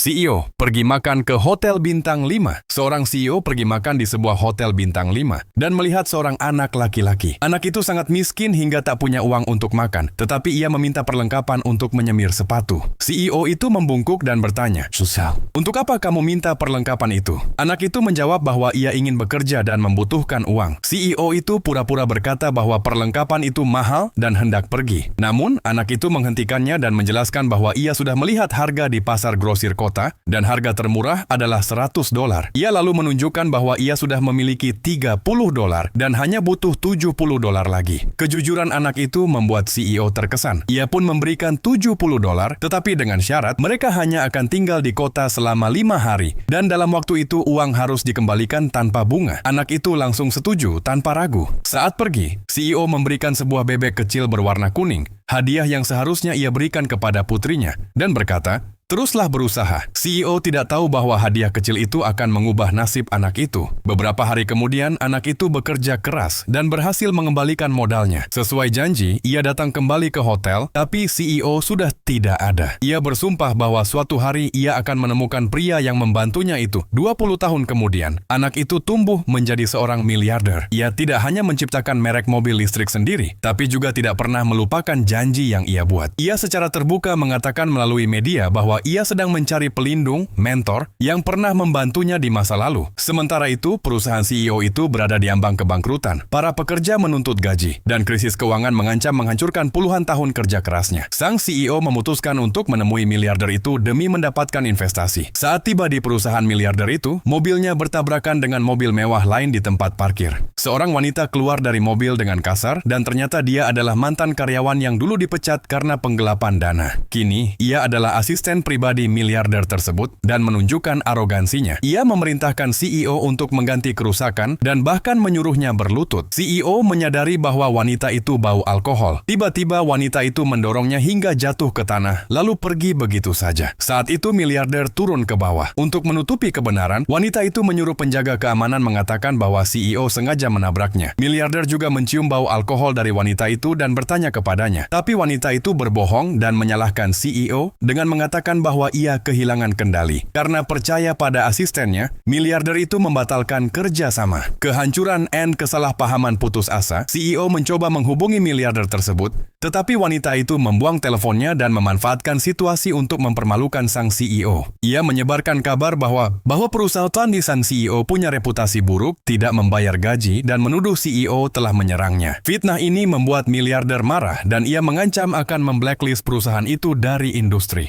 CEO pergi makan ke Hotel Bintang 5. Seorang CEO pergi makan di sebuah Hotel Bintang 5 dan melihat seorang anak laki-laki. Anak itu sangat miskin hingga tak punya uang untuk makan, tetapi ia meminta perlengkapan untuk menyemir sepatu. CEO itu membungkuk dan bertanya, "Susah, untuk apa kamu minta perlengkapan itu?" Anak itu menjawab bahwa ia ingin bekerja dan membutuhkan uang. CEO itu pura-pura berkata bahwa perlengkapan itu mahal dan hendak pergi. Namun, anak itu menghentikannya dan menjelaskan bahwa ia sudah melihat harga di pasar grosir kota dan harga termurah adalah $100. Ia lalu menunjukkan bahwa ia sudah memiliki $30 dan hanya butuh $70 lagi. Kejujuran anak itu membuat CEO terkesan. Ia pun memberikan $70, tetapi dengan syarat mereka hanya akan tinggal di kota selama 5 hari dan dalam waktu itu uang harus dikembalikan tanpa bunga. Anak itu langsung setuju tanpa ragu. Saat pergi, CEO memberikan sebuah bebek kecil berwarna kuning, hadiah yang seharusnya ia berikan kepada putrinya, dan berkata, "Teruslah berusaha." CEO tidak tahu bahwa hadiah kecil itu akan mengubah nasib anak itu. Beberapa hari kemudian, anak itu bekerja keras dan berhasil mengembalikan modalnya. Sesuai janji, ia datang kembali ke hotel, tapi CEO sudah tidak ada. Ia bersumpah bahwa suatu hari ia akan menemukan pria yang membantunya itu. 20 tahun kemudian, anak itu tumbuh menjadi seorang miliarder. Ia tidak hanya menciptakan merek mobil listrik sendiri, tapi juga tidak pernah melupakan janji yang ia buat. Ia secara terbuka mengatakan melalui media bahwa ia sedang mencari pelindung, mentor, yang pernah membantunya di masa lalu. Sementara itu, perusahaan CEO itu berada di ambang kebangkrutan. Para pekerja menuntut gaji, dan krisis keuangan mengancam menghancurkan puluhan tahun kerja kerasnya. Sang CEO memutuskan untuk menemui miliarder itu demi mendapatkan investasi. Saat tiba di perusahaan miliarder itu, mobilnya bertabrakan dengan mobil mewah lain di tempat parkir. Seorang wanita keluar dari mobil dengan kasar, dan ternyata dia adalah mantan karyawan yang dulu dipecat karena penggelapan dana. Kini, ia adalah asisten pribadi miliarder tersebut dan menunjukkan arogansinya. Ia memerintahkan CEO untuk mengganti kerusakan dan bahkan menyuruhnya berlutut. CEO menyadari bahwa wanita itu bau alkohol. Tiba-tiba wanita itu mendorongnya hingga jatuh ke tanah, lalu pergi begitu saja. Saat itu miliarder turun ke bawah. Untuk menutupi kebenaran, wanita itu menyuruh penjaga keamanan mengatakan bahwa CEO sengaja menabraknya. Miliarder juga mencium bau alkohol dari wanita itu dan bertanya kepadanya. Tapi wanita itu berbohong dan menyalahkan CEO dengan mengatakan bahwa ia kehilangan kendali. Karena percaya pada asistennya, miliarder itu membatalkan kerjasama. Kehancuran dan kesalahpahaman putus asa, CEO mencoba menghubungi miliarder tersebut, tetapi wanita itu membuang teleponnya dan memanfaatkan situasi untuk mempermalukan sang CEO. Ia menyebarkan kabar bahwa perusahaan di sang CEO punya reputasi buruk, tidak membayar gaji, dan menuduh CEO telah menyerangnya. Fitnah ini membuat miliarder marah dan ia mengancam akan memblacklist perusahaan itu dari industri.